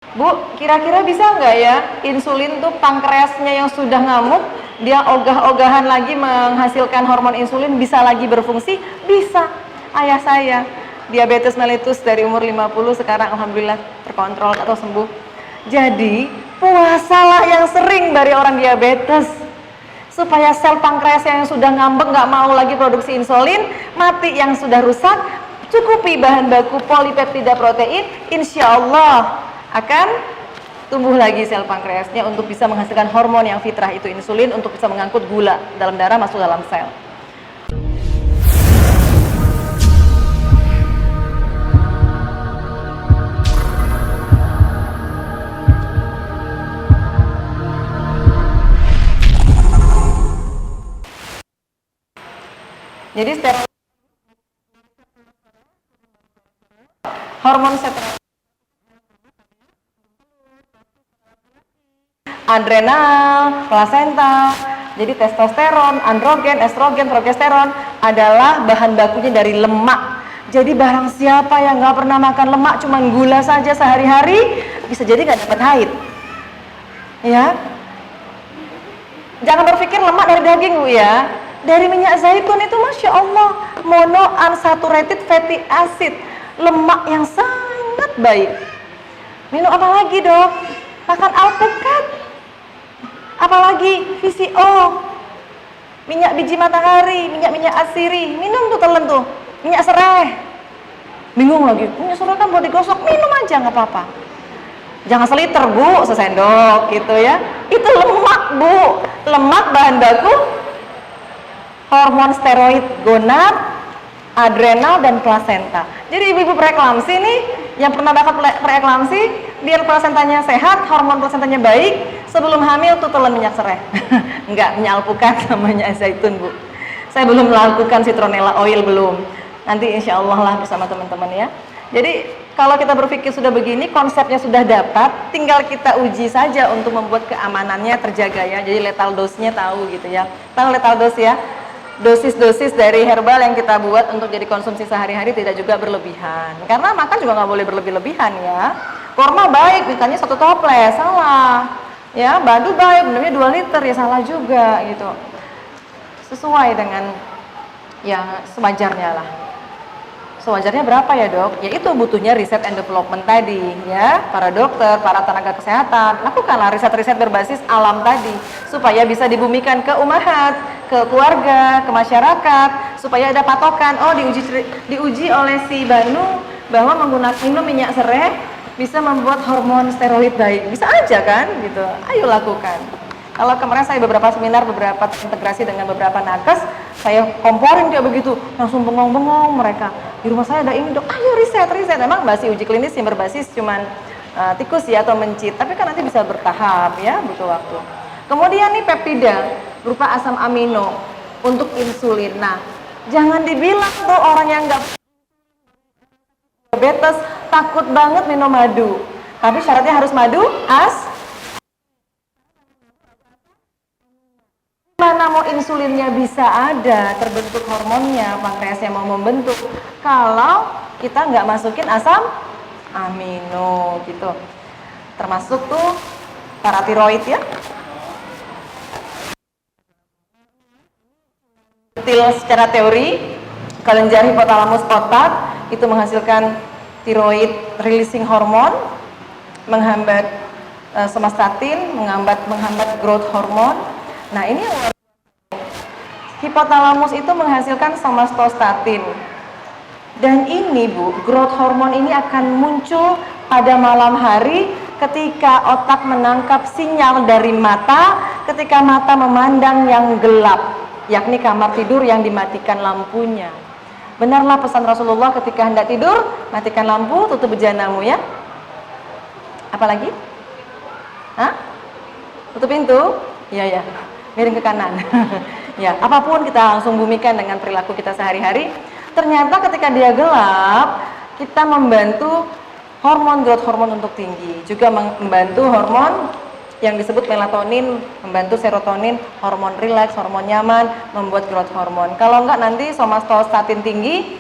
Bu, kira-kira bisa nggak ya insulin tuh pankreasnya yang sudah ngamuk, dia ogah-ogahan lagi menghasilkan hormon insulin bisa lagi berfungsi? Bisa. Ayah saya diabetes mellitus dari umur 50 sekarang alhamdulillah terkontrol atau sembuh. Jadi puasalah yang sering dari orang diabetes supaya sel pankreas yang sudah ngambek nggak mau lagi produksi insulin, mati yang sudah rusak, cukupi bahan baku polipeptida protein, insya Allah akan tumbuh lagi sel pankreasnya untuk bisa menghasilkan hormon yang fitrah itu insulin untuk bisa mengangkut gula dalam darah masuk dalam sel. Jadi hormon stres, adrenal, plasenta. Jadi testosteron, androgen, estrogen, progesteron adalah bahan bakunya dari lemak. Jadi barang siapa yang nggak pernah makan lemak, cuman gula saja sehari-hari, bisa jadi nggak dapat haid. Ya, jangan berpikir lemak dari daging Bu ya. Dari minyak zaitun itu Masya Allah, monounsaturated fatty acid, lemak yang sangat baik. Minum apa lagi dok? Makan alpukat, apalagi VCO, minyak biji matahari, minyak asiri, minum tuh telan tuh, minyak serai. Bingung lagi, minyak serai kan buat digosok, minum aja nggak apa-apa. Jangan seliter Bu, sesendok gitu ya. Itu lemak Bu, lemak bahan baku hormon steroid gonad, adrenal dan plasenta. Jadi ibu-ibu preeklamsi nih yang pernah dapat preeklamsi, biar plasentanya sehat, hormon plasentanya baik, sebelum hamil tuh telan minyak serai. Enggak, minyak alpukat sama minyak zaitun Bu. Saya belum melakukan citronella oil, belum. Nanti insya Allah lah bersama teman-teman ya. Jadi kalau kita berpikir sudah begini, konsepnya sudah dapat, tinggal kita uji saja untuk membuat keamanannya terjaga ya. Jadi lethal dose-nya tahu gitu ya. Tahu lethal dose ya? Dosis-dosis dari herbal yang kita buat untuk jadi konsumsi sehari-hari tidak juga berlebihan. Karena makan juga nggak boleh berlebih-lebihan ya. Kurma baik, misalnya 1 toples, salah. Ya, madu baik, minumnya 2 liter, ya salah juga gitu. Sesuai dengan yang sewajarnya lah. Sewajarnya berapa ya dok? Ya itu butuhnya riset and development tadi ya. Para dokter, para tenaga kesehatan, lakukanlah riset-riset berbasis alam tadi supaya bisa dibumikan ke umahat, ke keluarga, ke masyarakat, supaya ada patokan. Oh, diuji oleh si Banu bahwa menggunakan minum minyak serai bisa membuat hormon steroid baik. Bisa aja kan gitu. Ayo lakukan. Kalau kemarin saya beberapa seminar, beberapa integrasi dengan beberapa nakes, saya komporin kayak begitu, langsung bengong-bengong mereka. Di rumah saya ada ini dok, ayo riset. Memang masih uji klinis yang berbasis cuman tikus ya atau mencit, tapi kan nanti bisa bertahap ya, butuh waktu. Kemudian nih peptida berupa asam amino untuk insulin. Nah, jangan dibilang tuh orang yang nggak diabetes takut banget minum madu, tapi syaratnya harus madu mana mau insulinnya bisa ada, terbentuk hormonnya, pankreasnya mau membentuk kalau kita nggak masukin asam amino gitu. Termasuk tuh paratiroid ya. Detail secara teori, kelenjar hipotalamus otak itu menghasilkan tiroid releasing hormone, menghambat somatostatin, menghambat growth hormone. Nah ini hipotalamus itu menghasilkan somatostatin, dan ini Bu, growth hormone ini akan muncul pada malam hari ketika otak menangkap sinyal dari mata, ketika mata memandang yang gelap, yakni kamar tidur yang dimatikan lampunya. Benarlah pesan Rasulullah ketika hendak tidur, matikan lampu, tutup bejanamu ya. Apalagi? Hah? Tutup pintu? Iya ya. Miring ke kanan. Ya, apapun kita langsung bumikan dengan perilaku kita sehari-hari. Ternyata ketika dia gelap, kita membantu hormon growth hormone untuk tinggi, juga membantu hormon yang disebut melatonin, membantu serotonin, hormon rileks, hormon nyaman, membuat growth hormone. Kalau enggak nanti somatostatin tinggi,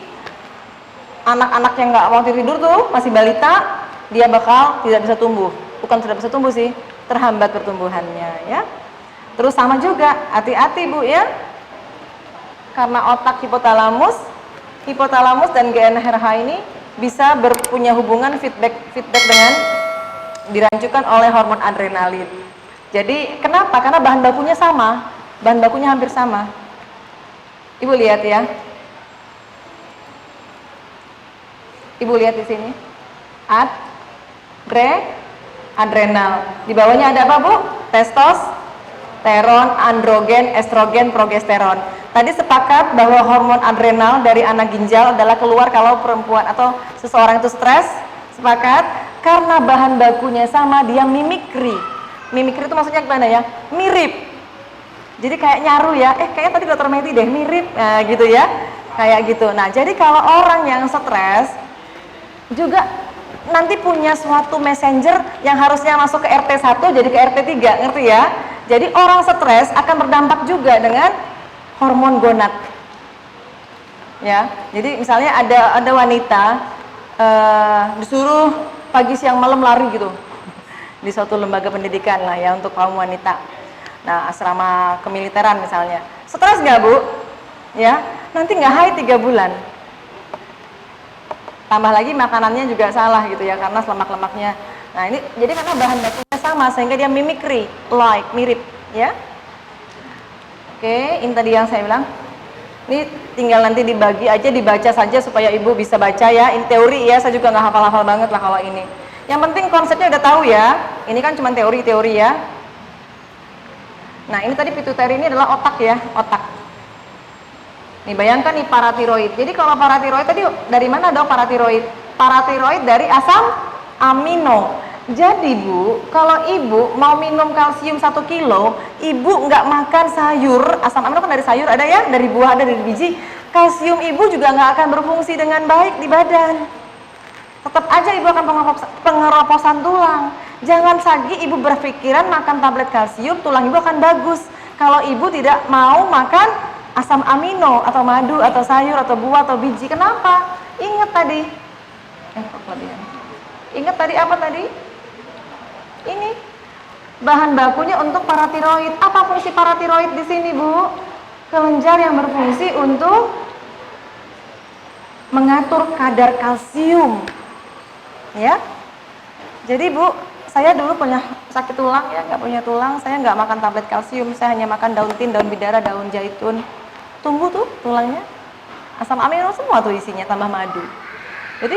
anak-anak yang enggak mau tidur tuh masih balita, dia bakal tidak bisa tumbuh. Bukan tidak bisa tumbuh sih, terhambat pertumbuhannya ya. Terus sama juga, hati-hati Bu ya. Karena otak hipotalamus dan GnRH ini bisa punya hubungan feedback dengan dirancukan oleh hormon adrenalin. Jadi kenapa? Karena bahan bakunya sama, bahan bakunya hampir sama. Ibu lihat ya. Ibu lihat di sini. Adrenal. Di bawahnya ada apa, Bu? Testosteron, androgen, estrogen, progesteron. Tadi sepakat bahwa hormon adrenal dari anak ginjal adalah keluar kalau perempuan atau seseorang itu stres. Sepakat? Karena bahan bakunya sama, dia mimikri. Mimikri itu maksudnya gimana ya? Mirip. Jadi kayak nyaru ya, kayaknya tadi dokter Meti deh, mirip, nah gitu ya. Kayak gitu. Nah, jadi kalau orang yang stres juga nanti punya suatu messenger yang harusnya masuk ke RT 1 jadi ke RT 3, ngerti ya? Jadi orang stres akan berdampak juga dengan hormon gonad. Ya, jadi misalnya ada wanita disuruh pagi siang malam lari gitu di suatu lembaga pendidikan lah ya untuk kaum wanita. Nah, asrama kemiliteran misalnya. Stres nggak Bu? Ya, nanti nggak haid 3 bulan. Tambah lagi makanannya juga salah gitu ya, karena lemak-lemaknya. Nah ini jadi karena bahan bakunya sama sehingga dia mimikri, mirip ya. Oke, ini tadi yang saya bilang. Ini tinggal nanti dibagi aja, dibaca saja supaya ibu bisa baca ya. Ini teori ya, saya juga nggak hafal-hafal banget lah kalau ini. Yang penting konsepnya udah tahu ya. Ini kan cuma teori-teori ya. Nah ini tadi pituitari ini adalah otak ya, otak. Nih bayangkan nih paratiroid. Jadi kalau paratiroid tadi dari mana dong paratiroid? Paratiroid dari asam amino. Jadi Bu, kalau ibu mau minum kalsium 1 kilo, ibu nggak makan sayur, asam amino kan dari sayur ada ya, dari buah ada, dari biji. Kalsium ibu juga nggak akan berfungsi dengan baik di badan. Tetap aja ibu akan pengeroposan tulang. Jangan lagi ibu berpikiran makan tablet kalsium, tulang ibu akan bagus. Kalau ibu tidak mau makan asam amino atau madu atau sayur atau buah atau biji. Kenapa? Ingat tadi. Ingat tadi apa tadi? Ini bahan bakunya untuk paratiroid. Apa fungsi paratiroid di sini, Bu? Kelenjar yang berfungsi untuk mengatur kadar kalsium. Ya. Jadi, Bu, saya dulu punya sakit tulang ya, nggak punya tulang, saya nggak makan tablet kalsium, saya hanya makan daun tin, daun bidara, daun zaitun. Tumbuh tuh tulangnya, asam amino semua tuh isinya, tambah madu. Jadi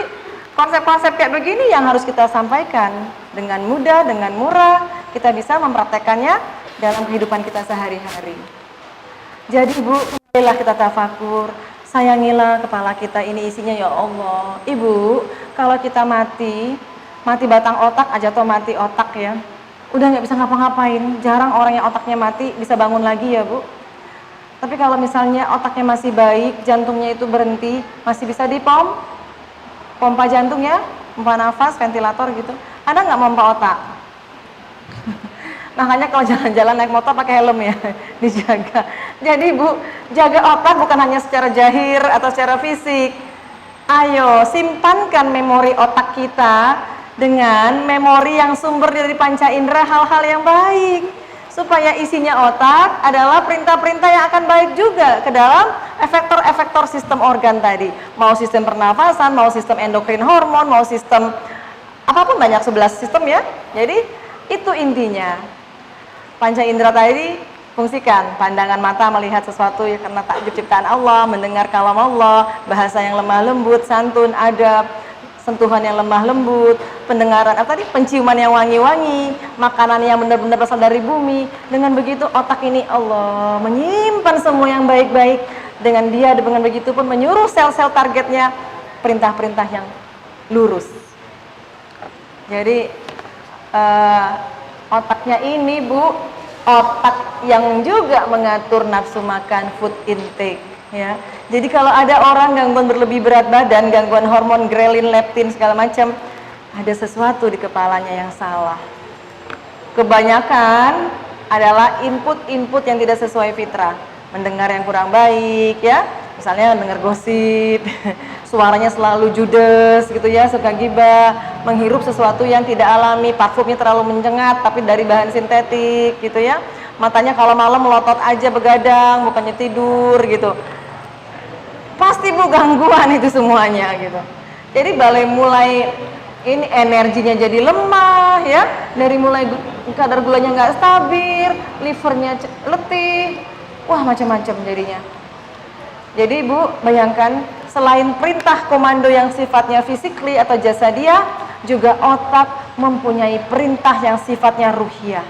konsep-konsep kayak begini yang harus kita sampaikan dengan mudah, dengan murah, kita bisa mempraktekannya dalam kehidupan kita sehari-hari. Jadi Bu, marilah kita tafakur, sayangilah kepala kita, ini isinya ya Allah. Ibu, kalau kita mati batang otak aja atau mati otak ya, udah nggak bisa ngapa-ngapain. Jarang orang yang otaknya mati bisa bangun lagi ya Bu. Tapi kalau misalnya otaknya masih baik, jantungnya itu berhenti, masih bisa pompa jantung ya, pompa nafas, ventilator gitu. Ada nggak pompa otak? Makanya kalau jalan-jalan naik motor pakai helm ya, dijaga. Jadi Bu, jaga otak bukan hanya secara zahir atau secara fisik. Ayo, simpankan memori otak kita dengan memori yang sumber dari panca indera, hal-hal yang baik. Supaya isinya otak adalah perintah-perintah yang akan baik juga ke dalam efektor-efektor sistem organ tadi. Mau sistem pernafasan, mau sistem endokrin hormon, mau sistem apapun, banyak 11 sistem ya. Jadi itu intinya. Panca indera tadi fungsikan pandangan mata melihat sesuatu ya karena takjub ciptaan Allah, mendengar kalam Allah, bahasa yang lemah lembut, santun, adab, sentuhan yang lemah lembut, pendengaran tadi penciuman yang wangi-wangi, makanan yang benar-benar berasal dari bumi. Dengan begitu otak ini Allah menyimpan semua yang baik-baik. Dengan begitu pun menyuruh sel-sel targetnya perintah-perintah yang lurus. Jadi otaknya ini Bu, otak yang juga mengatur nafsu makan, food intake ya. Jadi kalau ada orang gangguan berlebih berat badan, gangguan hormon grelin, leptin segala macam, ada sesuatu di kepalanya yang salah. Kebanyakan adalah input-input yang tidak sesuai fitrah, mendengar yang kurang baik ya, misalnya mendengar gosip, suaranya selalu judes gitu ya, suka gibah, menghirup sesuatu yang tidak alami, parfumnya terlalu menyengat tapi dari bahan sintetik gitu ya. Matanya kalau malam melotot aja begadang, bukannya tidur gitu. Pasti Bu gangguan itu semuanya gitu. Jadi mulai ini energinya jadi lemah ya, dari mulai kadar gulanya nggak stabil, livernya letih, wah macam-macam jadinya. Jadi Bu bayangkan, selain perintah komando yang sifatnya fisikly atau jasadiah, juga otak mempunyai perintah yang sifatnya ruhiyah.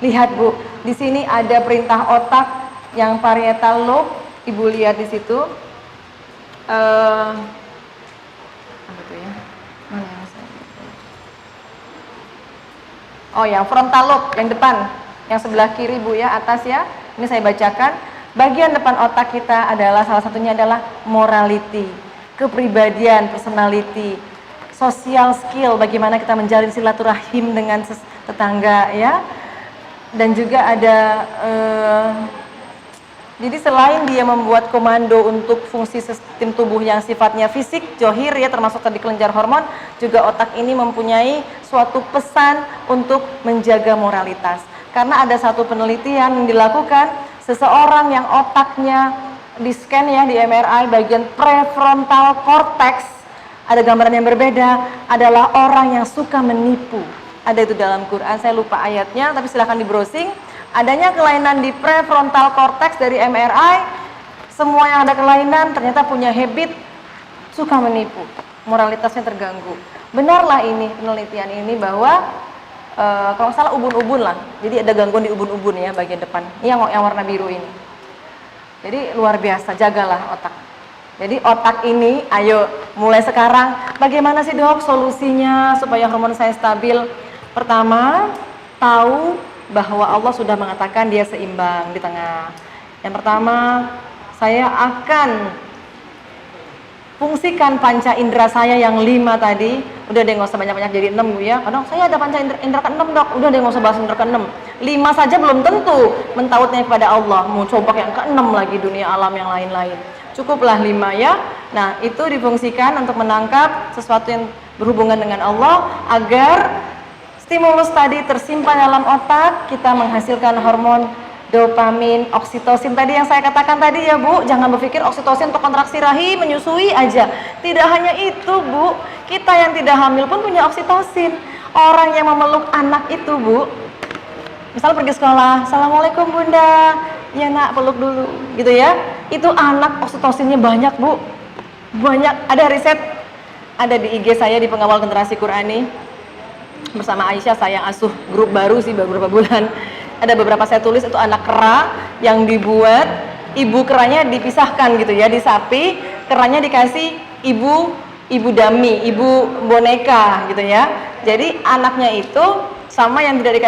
Lihat Bu, di sini ada perintah otak yang parietal lobe, Ibu lihat di situ. Apa tuh ya? Mana yang saya? Oh yang frontal lobe yang depan, yang sebelah kiri Bu ya, atas ya. Ini saya bacakan. Bagian depan otak kita adalah salah satunya adalah morality, kepribadian, personality, social skill, bagaimana kita menjalin silaturahim dengan tetangga ya. Dan juga ada jadi selain dia membuat komando untuk fungsi sistem tubuh yang sifatnya fisik, johir ya, termasuk tadi kelenjar hormon, juga otak ini mempunyai suatu pesan untuk menjaga moralitas. Karena ada satu penelitian yang dilakukan, seseorang yang otaknya di scan ya, di MRI bagian prefrontal cortex, ada gambaran yang berbeda, adalah orang yang suka menipu. Ada itu dalam Quran, saya lupa ayatnya, tapi silahkan di browsing. Adanya kelainan di prefrontal cortex dari MRI, semua yang ada kelainan ternyata punya habit suka menipu, moralitasnya terganggu. Benarlah ini penelitian ini bahwa kalau salah ubun-ubun lah, jadi ada gangguan di ubun-ubun ya bagian depan, ini yang warna biru ini. Jadi luar biasa, jagalah otak. Jadi otak ini, ayo mulai sekarang, bagaimana sih Dok solusinya supaya hormon saya stabil? Pertama, tahu bahwa Allah sudah mengatakan dia seimbang di tengah. Yang pertama, saya akan fungsikan panca indera saya yang 5 tadi. Udah deh nggak usah banyak-banyak jadi 6 Bu ya. Kadang saya ada panca indera ke-6 Dok. Udah deh nggak usah bahas indera ke-6. 5 saja belum tentu mentautnya kepada Allah. Mau coba yang ke-6 lagi dunia alam yang lain-lain. Cukuplah 5 ya. Nah itu difungsikan untuk menangkap sesuatu yang berhubungan dengan Allah agar stimulus tadi tersimpan dalam otak, kita menghasilkan hormon dopamin, oksitosin tadi yang saya katakan tadi ya Bu. Jangan berpikir oksitosin untuk kontraksi rahim, menyusui aja. Tidak hanya itu Bu, kita yang tidak hamil pun punya oksitosin. Orang yang memeluk anak itu Bu, misalnya pergi sekolah, Assalamualaikum Bunda, ya nak peluk dulu gitu ya. Itu anak oksitosinnya banyak Bu, banyak. Ada riset, ada di IG saya di Pengawal Generasi Qurani. Bersama Aisyah saya asuh grup baru sih beberapa bulan. Ada beberapa saya tulis itu anak kera yang dibuat ibu keranya dipisahkan gitu ya, di sapi, keranya dikasih ibu dummy, ibu boneka gitu ya. Jadi anaknya itu sama yang tidak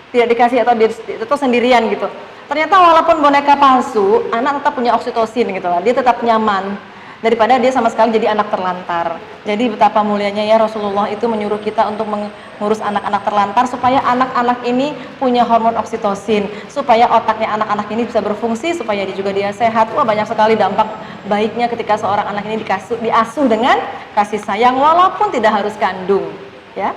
dikasih atau itu sendirian gitu. Ternyata walaupun boneka palsu, anak tetap punya oksitosin gitu lah. Dia tetap nyaman daripada dia sama sekali jadi anak terlantar. Jadi betapa mulianya ya Rasulullah itu menyuruh kita untuk mengurus anak-anak terlantar supaya anak-anak ini punya hormon oksitosin, supaya otaknya anak-anak ini bisa berfungsi, supaya dia sehat. Wah banyak sekali dampak baiknya ketika seorang anak ini diasuh dengan kasih sayang walaupun tidak harus kandung ya.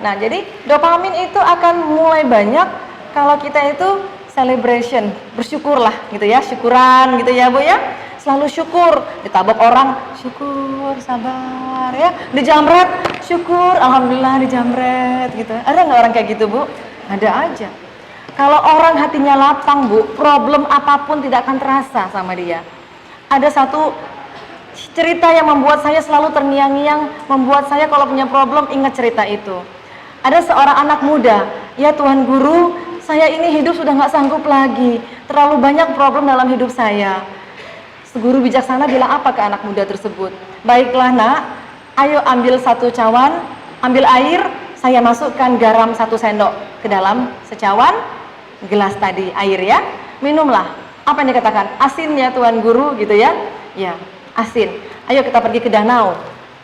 Nah jadi dopamin itu akan mulai banyak kalau kita itu celebration, bersyukurlah gitu ya, syukuran gitu ya Bu ya. Selalu syukur, ditabok orang, syukur, sabar ya, dijamret, syukur, alhamdulillah dijamret gitu. Ada nggak orang kayak gitu Bu? Ada aja. Kalau orang hatinya lapang Bu, problem apapun tidak akan terasa sama dia. Ada satu cerita yang membuat saya selalu terngiang-ngiang, membuat saya kalau punya problem ingat cerita itu. Ada seorang anak muda, ya Tuhan Guru, saya ini hidup sudah nggak sanggup lagi, terlalu banyak problem dalam hidup saya. Guru bijaksana bilang apa ke anak muda tersebut? Baiklah nak, ayo ambil satu cawan, ambil air, saya masukkan garam 1 sendok ke dalam secawan gelas tadi air ya, minumlah. Apa yang dikatakan? Asin ya Tuan Guru gitu ya? Ya, asin. Ayo kita pergi ke danau,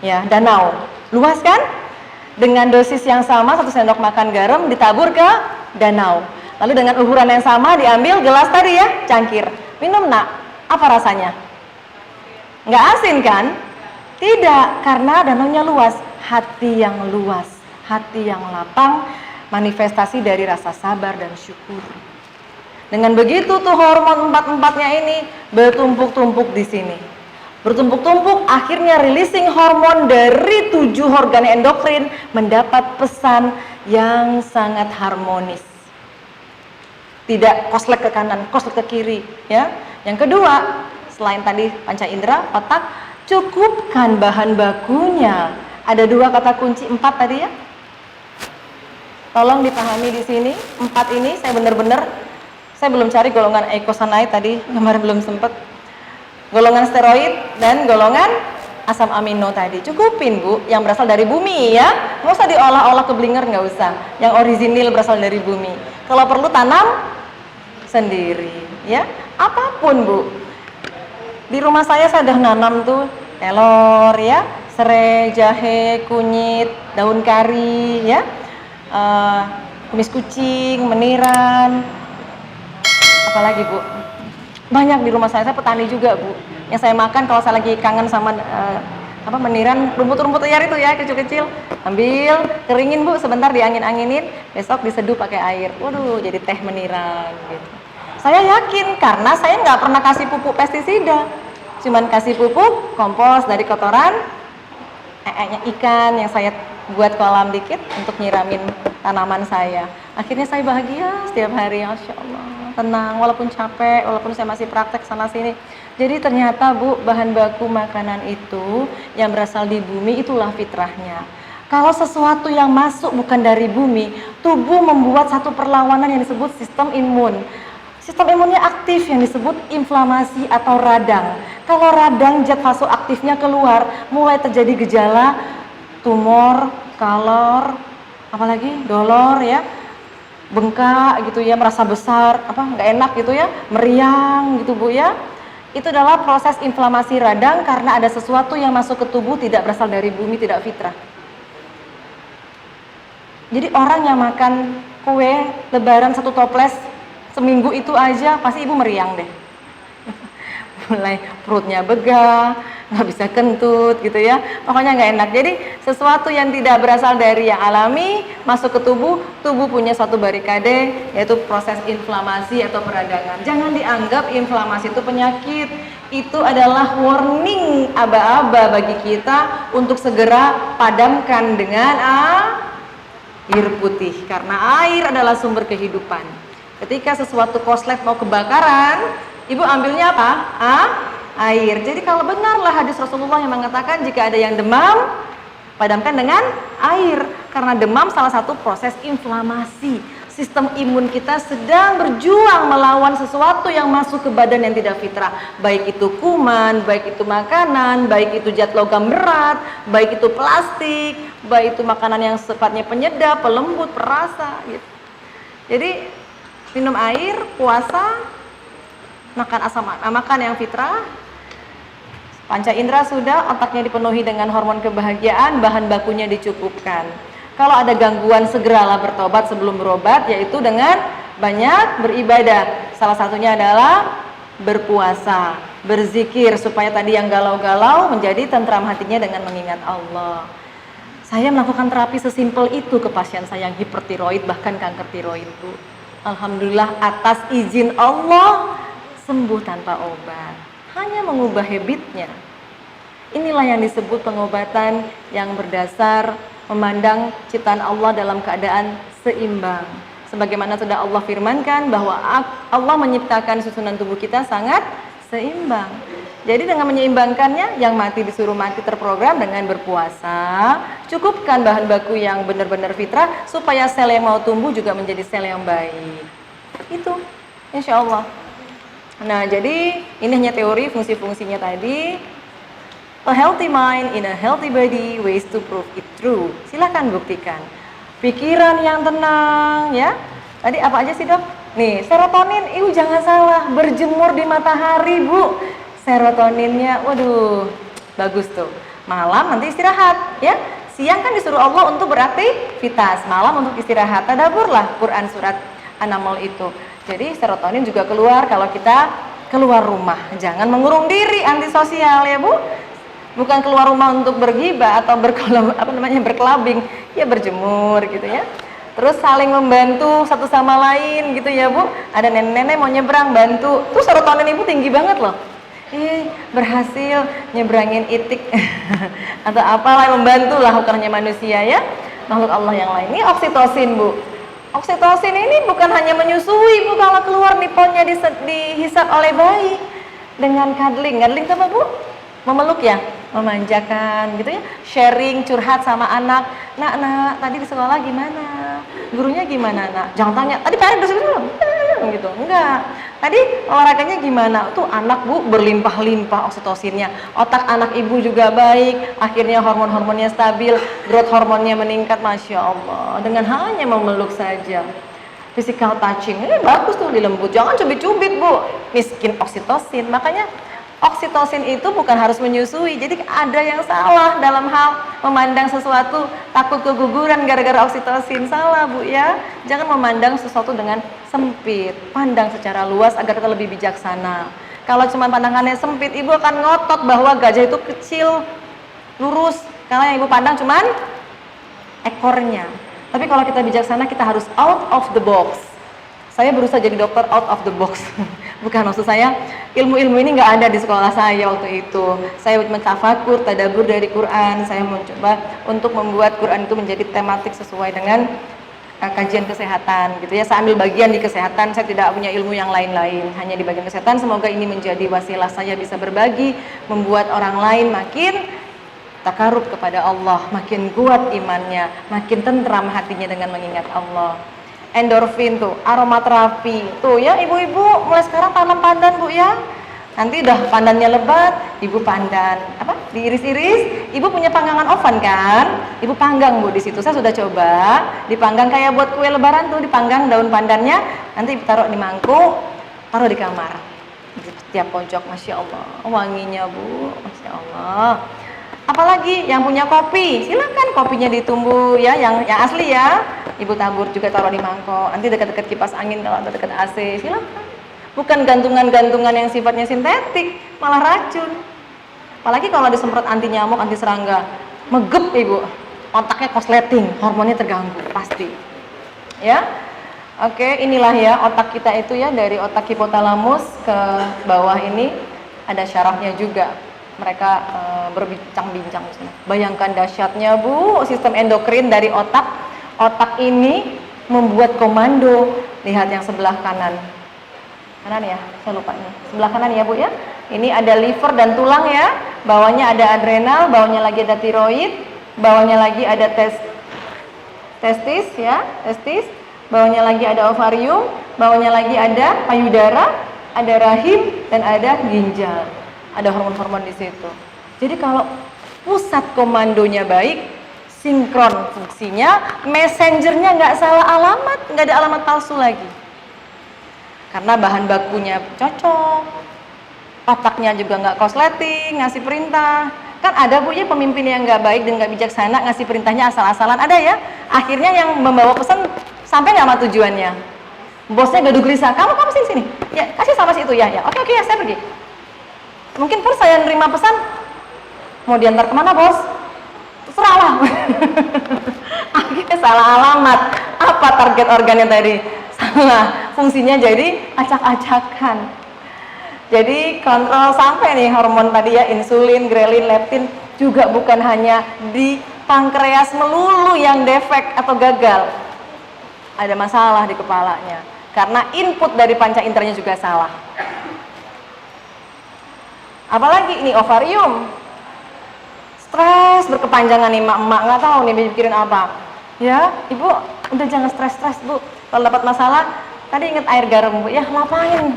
ya danau. Luas kan? Dengan dosis yang sama 1 sendok makan garam ditabur ke danau. Lalu dengan ukuran yang sama diambil gelas tadi ya, cangkir. Minum nak. Apa rasanya? Nggak asin kan? Tidak, karena danaunya luas. Hati yang luas, hati yang lapang, manifestasi dari rasa sabar dan syukur. Dengan begitu tuh hormon empat-empatnya ini bertumpuk-tumpuk di sini. Bertumpuk-tumpuk, akhirnya releasing hormon dari 7 organ endokrin mendapat pesan yang sangat harmonis. Tidak koslek ke kanan, koslek ke kiri, ya. Yang kedua, selain tadi panca indera, otak, cukupkan bahan bakunya. Ada 2 kata kunci, 4 tadi ya. Tolong dipahami di sini, 4 ini saya benar-benar, saya belum cari golongan eicosanoid tadi, kemarin belum sempat. Golongan steroid dan golongan asam amino tadi. Cukupin Bu, yang berasal dari bumi ya. Nggak usah diolah-olah ke blinger, nggak usah. Yang orisinil berasal dari bumi. Kalau perlu tanam sendiri ya. Apapun Bu. Di rumah saya udah nanam tuh telur ya, serai, jahe, kunyit, daun kari ya, kumis kucing, meniran, apalagi Bu, banyak di rumah saya petani juga Bu, yang saya makan kalau saya lagi kangen sama meniran, rumput-rumput liar itu ya, kecil-kecil, ambil, keringin Bu, sebentar diangin-anginin, besok diseduh pakai air, waduh jadi teh meniran gitu. Saya yakin karena saya nggak pernah kasih pupuk pestisida, cuman kasih pupuk kompos dari kotoran ikan yang saya buat kolam dikit untuk nyiramin tanaman saya. Akhirnya saya bahagia setiap hari, Masya Allah, tenang walaupun capek, walaupun saya masih praktek sana sini. Jadi ternyata Bu, bahan baku makanan itu yang berasal di bumi itulah fitrahnya. Kalau sesuatu yang masuk bukan dari bumi, tubuh membuat satu perlawanan yang disebut sistem imun. Sistem imunnya aktif yang disebut inflamasi atau radang. Kalau radang zat vasoaktifnya keluar, mulai terjadi gejala tumor, kalor, apalagi dolor ya, bengkak gitu ya, merasa besar, nggak enak gitu ya, meriang gitu Bu ya. Itu adalah proses inflamasi radang karena ada sesuatu yang masuk ke tubuh tidak berasal dari bumi, tidak fitrah. Jadi orang yang makan kue lebaran 1 toples seminggu itu aja pasti ibu meriang deh. Mulai perutnya begah, nggak bisa kentut gitu ya, pokoknya nggak enak. Jadi sesuatu yang tidak berasal dari yang alami masuk ke tubuh, tubuh punya suatu barikade, yaitu proses inflamasi atau peradangan. Jangan dianggap inflamasi itu penyakit, itu adalah warning aba-aba bagi kita untuk segera padamkan dengan air putih, karena air adalah sumber kehidupan. Ketika sesuatu korslet mau kebakaran, ibu ambilnya apa? Air. Jadi kalau benarlah hadis Rasulullah yang mengatakan jika ada yang demam, padamkan dengan air. Karena demam salah satu proses inflamasi. Sistem imun kita sedang berjuang melawan sesuatu yang masuk ke badan yang tidak fitrah. Baik itu kuman, baik itu makanan, baik itu zat logam berat, baik itu plastik, baik itu makanan yang sifatnya penyedap, pelembut, perasa gitu. Jadi minum air, puasa, makan yang fitrah, panca indera sudah, otaknya dipenuhi dengan hormon kebahagiaan, bahan bakunya dicukupkan. Kalau ada gangguan segeralah bertobat sebelum berobat, yaitu dengan banyak beribadah. Salah satunya adalah berpuasa, berzikir supaya tadi yang galau-galau menjadi tentram hatinya dengan mengingat Allah. Saya melakukan terapi sesimpel itu ke pasien saya yang hipertiroid, bahkan kanker tiroid Bu. Alhamdulillah atas izin Allah sembuh tanpa obat, hanya mengubah habitnya. Inilah yang disebut pengobatan yang berdasar memandang ciptaan Allah dalam keadaan seimbang. Sebagaimana sudah Allah firmankan bahwa Allah menciptakan susunan tubuh kita sangat seimbang. Jadi dengan menyeimbangkannya, yang mati disuruh mati terprogram dengan berpuasa. Cukupkan bahan baku yang benar-benar fitrah supaya sel yang mau tumbuh juga menjadi sel yang baik. Itu, insya Allah. Nah, jadi ini hanya teori, fungsi-fungsinya tadi. A healthy mind in a healthy body, ways to prove it true. Silakan buktikan. Pikiran yang tenang, ya. Tadi apa aja sih Dok? Nih, serotonin, ibu jangan salah, berjemur di matahari Bu. Serotoninnya, waduh, bagus tuh. Malam nanti istirahat, ya. Siang kan disuruh Allah untuk beraktivitas, malam untuk istirahat. Tadaburlah Quran surat An-Naml itu. Jadi serotonin juga keluar kalau kita keluar rumah. Jangan mengurung diri, antisosial ya Bu. Bukan keluar rumah untuk bergibah atau berkelabing, ya berjemur gitu ya. Terus saling membantu satu sama lain gitu ya Bu. Ada nenek-nenek mau nyebrang, bantu. Tuh serotonin ibu tinggi banget loh. Berhasil nyebrangin itik atau apalah, membantu lah, bukan hanya manusia ya, makhluk Allah yang lain. Ini oksitosin Bu. Oksitosin ini bukan hanya menyusui Bu, kalau keluar niponnya dihisap oleh bayi dengan cuddling. Cuddling apa Bu? Memeluk ya, memanjakan gitu ya, sharing, curhat sama anak. Nak, tadi di sekolah gimana? Gurunya gimana nak? Jangan tanya, tadi PR udah belum? Gitu, enggak. Tadi olahraganya gimana? Tuh anak Bu berlimpah-limpah oksitosinnya. Otak anak ibu juga baik, akhirnya hormon-hormonnya stabil, growth hormonnya meningkat, Masya Allah. Dengan hanya memeluk saja. Physical touching, ini bagus tuh, dilembut. Jangan cubit-cubit Bu, miskin oksitosin. Makanya oksitosin itu bukan harus menyusui. Jadi ada yang salah dalam hal memandang sesuatu, takut keguguran gara-gara oksitosin. Salah Bu ya. Jangan memandang sesuatu dengan sempit, pandang secara luas agar kita lebih bijaksana. Kalau cuma pandangannya sempit, ibu akan ngotot bahwa gajah itu kecil, lurus, karena yang ibu pandang cuman ekornya. Tapi kalau kita bijaksana, kita harus out of the box. Saya berusaha jadi dokter out of the box. Bukan, maksud saya ilmu-ilmu ini nggak ada di sekolah saya waktu itu. Saya mentafakur, tadabbur dari Quran. Saya mencoba untuk membuat Quran itu menjadi tematik sesuai dengan kajian kesehatan gitu ya. Saya ambil bagian di kesehatan, saya tidak punya ilmu yang lain-lain, hanya di bagian kesehatan. Semoga ini menjadi wasilah saya bisa berbagi, membuat orang lain makin takarub kepada Allah, makin kuat imannya, makin tentram hatinya dengan mengingat Allah. Endorfin tuh, aromaterapi tuh ya, ibu-ibu mulai sekarang tanam pandan Bu ya. Nanti udah pandannya lebat, ibu pandan apa? Diiris-iris. Ibu punya panggangan oven kan? Ibu panggang Bu di situ. Saya sudah coba dipanggang kayak buat kue lebaran tuh, dipanggang daun pandannya, nanti taruh di mangkuk, taruh di kamar. Di setiap pojok, Masya Allah, wanginya Bu, Masya Allah. Apalagi yang punya kopi, silakan kopinya ditumbuh ya, yang asli ya. Ibu tabur juga, taruh di mangkok. Nanti dekat-dekat kipas angin kalau ada dekat AC, silakan. Bukan gantungan-gantungan yang sifatnya sintetik, malah racun. Apalagi kalau disemprot anti nyamuk, anti serangga, megep ibu, otaknya kosleting, hormonnya terganggu pasti. Ya, oke, inilah ya otak kita itu ya, dari otak hipotalamus ke bawah ini ada syarafnya juga. Mereka berbincang-bincang. Bayangkan dahsyatnya Bu, sistem endokrin dari otak. Otak ini membuat komando. Lihat yang sebelah kanan ya, saya lupa nih. Sebelah kanan ya Bu ya. Ini ada liver dan tulang ya. Bawahnya ada adrenal, bawahnya lagi ada tiroid, bawahnya lagi ada testis ya, testis. Bawahnya lagi ada ovarium, bawahnya lagi ada payudara, ada rahim, dan ada ginjal. Ada hormon-hormon di situ. Jadi kalau pusat komandonya baik, sinkron fungsinya, messengernya nggak salah alamat, nggak ada alamat palsu lagi. Karena bahan bakunya cocok, otaknya juga nggak kosleting, ngasih perintah. Kan ada Bu ya pemimpin yang nggak baik dan nggak bijaksana, ngasih perintahnya asal-asalan, ada ya. Akhirnya yang membawa pesan sampai nggak sama tujuannya. Bosnya gaduh gelisah, kamu sini, ya kasih sama si itu ya, oke ya saya pergi. Mungkin pun saya nerima pesan, mau diantar kemana bos? Terserah lah. Akhirnya salah alamat. Apa target organnya tadi? Salah. Fungsinya jadi acak-acakan. Jadi kontrol sampai nih hormon tadi ya, insulin, grelin, leptin, juga bukan hanya di pankreas melulu yang defek atau gagal. Ada masalah di kepalanya. Karena input dari panca inderanya juga salah. Apalagi ini ovarium, stres berkepanjangan nih emak-emak, nggak tahu nih mikirin apa. Ya, ibu udah jangan stres-stres Bu. Kalau dapat masalah, tadi ingat air garam Bu, ya ngapain?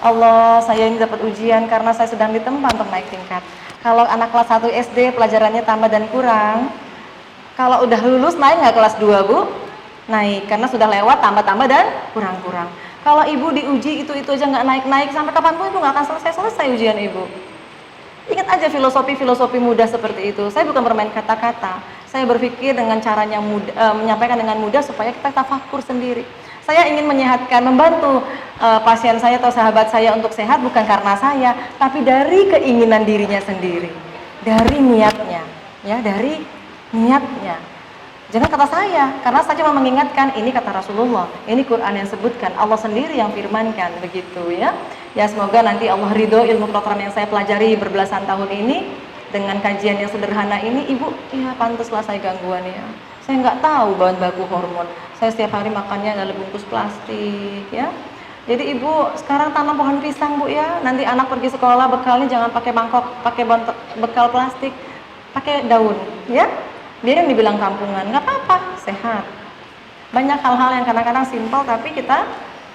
Allah, saya ini dapat ujian karena saya sedang ditempa untuk naik tingkat. Kalau anak kelas 1 SD pelajarannya tambah dan kurang, kalau udah lulus naik nggak kelas 2 Bu? Naik, karena sudah lewat tambah-tambah dan kurang-kurang. Kalau ibu diuji itu aja nggak naik-naik, sampai kapanpun ibu nggak akan selesai ujian ibu. Ingat aja filosofi mudah seperti itu. Saya bukan bermain kata-kata. Saya berpikir dengan caranya mudah, menyampaikan dengan mudah supaya kita tafakur sendiri. Saya ingin menyehatkan, membantu pasien saya atau sahabat saya untuk sehat bukan karena saya, tapi dari keinginan dirinya sendiri. dari niatnya, ya, dari niatnya. Jangan kata saya, karena saya cuma mengingatkan ini kata Rasulullah, ini Quran yang sebutkan, Allah sendiri yang firmankan, begitu ya. Ya semoga nanti Allah ridho ilmu kedokteran yang saya pelajari berbelasan tahun ini dengan kajian yang sederhana ini, Ibu, ya pantaslah saya gangguan ya. Saya nggak tahu bahan baku hormon. Saya setiap hari makannya dalam bungkus plastik, ya. Jadi Ibu sekarang tanam pohon pisang, Bu ya. Nanti anak pergi sekolah bekalnya jangan pakai mangkok, pakai bekal plastik, pakai daun, ya. Dia yang dibilang kampungan, nggak apa-apa, sehat. Banyak hal-hal yang kadang-kadang simpel tapi kita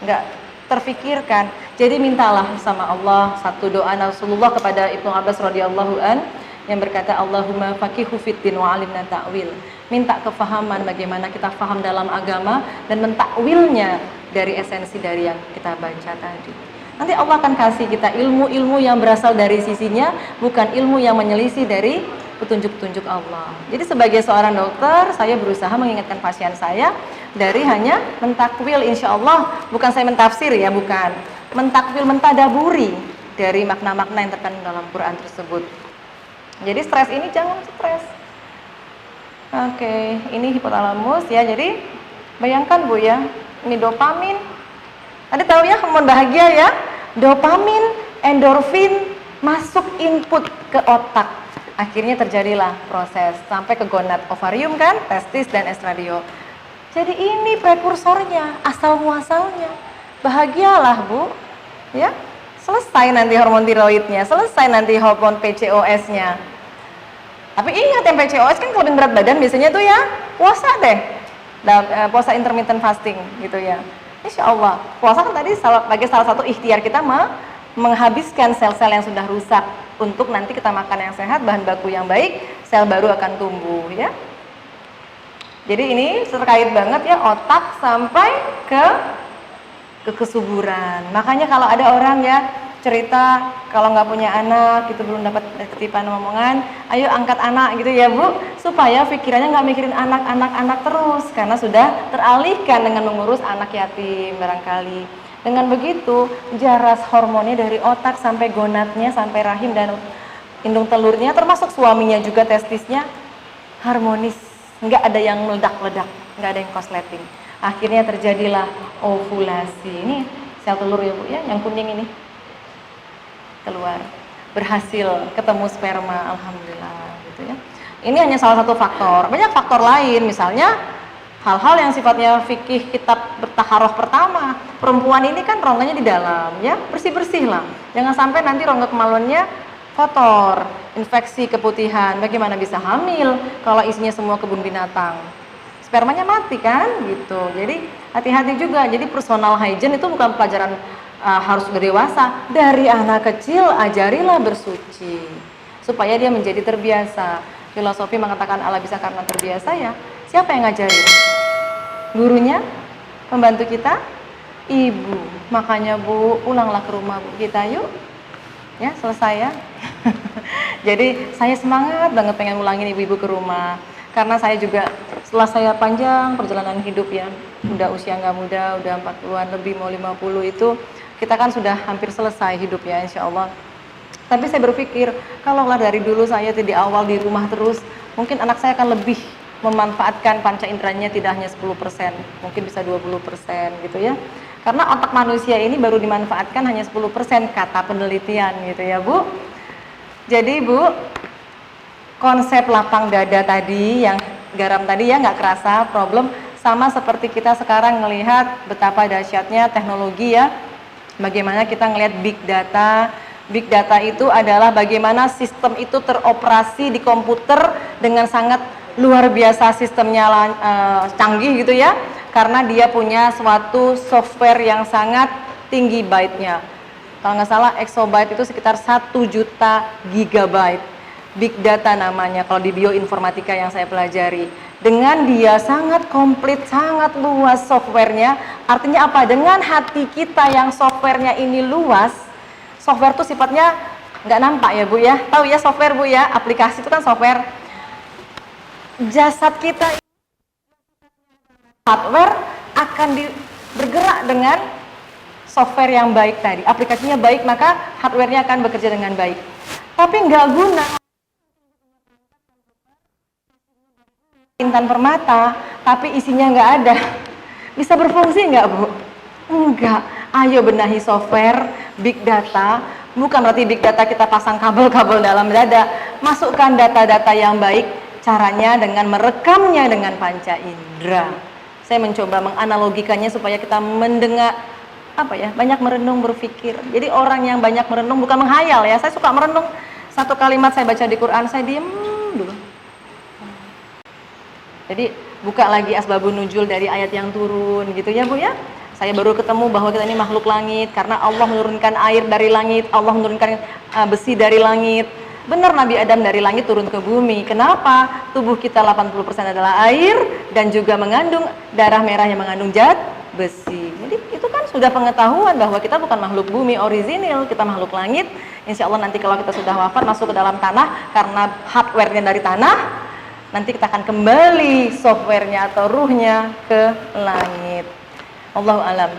nggak terfikirkan. Jadi mintalah sama Allah. Satu doa Rasulullah kepada Ibnu Abbas radhiyallahu an yang berkata, Allahumma faqihu fiddin wa alimna ta'wil. Minta kefahaman bagaimana kita faham dalam agama dan mentakwilnya dari esensi dari yang kita baca tadi. Nanti Allah akan kasih kita ilmu-ilmu yang berasal dari sisinya, bukan ilmu yang menyelisih dari petunjuk-petunjuk Allah. Jadi sebagai seorang dokter, saya berusaha mengingatkan pasien saya dari hanya mentakwil, insya Allah, bukan saya mentafsir ya, bukan. Mentakwil, mentadaburi dari makna-makna yang terkandung dalam Quran tersebut. Jadi stres ini jangan stres. Oke, ini hipotalamus ya, jadi bayangkan Bu ya, ini dopamin. Tadi tahu ya hormon bahagia ya, dopamin, endorfin masuk input ke otak. Akhirnya terjadilah proses sampai ke gonad, ovarium kan, testis dan estradio. Jadi ini prekursornya, asal muasalnya. Bahagialah Bu, ya. Selesai nanti hormon tiroidnya, selesai nanti hormon PCOS-nya. Tapi ingat yang PCOS kan kalau berat badan biasanya tuh ya puasa deh, puasa intermittent fasting gitu ya. Insya Allah, puasa kan tadi sebagai salah satu ikhtiar kita menghabiskan sel-sel yang sudah rusak untuk nanti kita makan yang sehat, bahan baku yang baik, sel baru akan tumbuh ya. Jadi ini terkait banget ya otak sampai ke kesuburan. Makanya kalau ada orang ya cerita kalau nggak punya anak gitu, belum dapat titipan omongan, ayo angkat anak gitu ya Bu, supaya pikirannya nggak mikirin anak-anak terus karena sudah teralihkan dengan mengurus anak yatim barangkali. Dengan begitu, jaras hormonnya dari otak sampai gonadnya, sampai rahim dan indung telurnya, termasuk suaminya juga testisnya, harmonis. Nggak ada yang meledak-ledak, nggak ada yang kosleting. Akhirnya terjadilah ovulasi. Ini sel telur ya Bu ya, yang kuning ini. Keluar. Berhasil ketemu sperma, alhamdulillah gitu ya. Ini hanya salah satu faktor. Banyak faktor lain, misalnya hal-hal yang sifatnya fikih kitab bertaharoh pertama, perempuan ini kan rongganya di dalam ya, bersih-bersih lah, jangan sampai nanti rongga kemaluannya kotor, infeksi, keputihan. Bagaimana bisa hamil kalau isinya semua kebun binatang, spermanya mati kan gitu. Jadi hati-hati juga. Jadi personal hygiene itu bukan pelajaran harus sudah dewasa, dari anak kecil ajarilah bersuci supaya dia menjadi terbiasa. Filosofi mengatakan Allah bisa karena terbiasa ya. Siapa yang ngajarin? Gurunya? Pembantu kita? Ibu. Makanya Bu, pulanglah ke rumah Bu kita yuk. Ya, selesai ya. Jadi saya semangat banget pengen ulangin ibu-ibu ke rumah. Karena saya juga setelah saya panjang perjalanan hidup ya, udah usia nggak muda, udah 40-an lebih mau 50 itu, kita kan sudah hampir selesai hidup ya insya Allah. Tapi saya berpikir, kalaulah dari dulu saya di awal di rumah terus, mungkin anak saya akan lebih memanfaatkan panca inderanya tidak hanya 10%, mungkin bisa 20% gitu ya. Karena otak manusia ini baru dimanfaatkan hanya 10% kata penelitian gitu ya Bu. Jadi Bu, konsep lapang dada tadi yang garam tadi ya nggak kerasa problem, sama seperti kita sekarang melihat betapa dahsyatnya teknologi ya. Bagaimana kita ngelihat big data. Big data itu adalah bagaimana sistem itu teroperasi di komputer dengan sangat luar biasa, sistemnya canggih gitu ya, karena dia punya suatu software yang sangat tinggi byte-nya. Kalau nggak salah exabyte itu sekitar 1 juta gigabyte. Big data namanya kalau di bioinformatika yang saya pelajari. Dengan dia sangat komplit, sangat luas softwarenya. Artinya apa? Dengan hati kita yang softwarenya ini luas, software itu sifatnya nggak nampak ya Bu ya. Tahu ya software Bu ya, aplikasi itu kan software. Jasad kita hardware akan bergerak dengan software yang baik tadi. Aplikasinya baik, maka hardware-nya akan bekerja dengan baik. Tapi nggak guna intan permata, tapi isinya nggak ada. Bisa berfungsi nggak, Bu? Enggak. Ayo benahi software, big data. Bukan berarti big data kita pasang kabel-kabel dalam dada. Masukkan data-data yang baik, caranya dengan merekamnya dengan panca indera. Saya mencoba menganalogikannya supaya kita mendengar, banyak merenung, berpikir. Jadi orang yang banyak merenung bukan menghayal ya. Saya suka merenung. Satu kalimat saya baca di Quran, saya diem dulu. Jadi buka lagi asbabun nuzul dari ayat yang turun gitu ya, Bu ya. Saya baru ketemu bahwa kita ini makhluk langit karena Allah menurunkan air dari langit, Allah menurunkan besi dari langit. Benar, Nabi Adam dari langit turun ke bumi. Kenapa? Tubuh kita 80% adalah air dan juga mengandung darah merah yang mengandung zat besi. Jadi itu kan sudah pengetahuan bahwa kita bukan makhluk bumi orisinil, kita makhluk langit. Insya Allah nanti kalau kita sudah wafat masuk ke dalam tanah karena hardware-nya dari tanah, nanti kita akan kembali software-nya atau ruhnya ke langit. Allahu alam.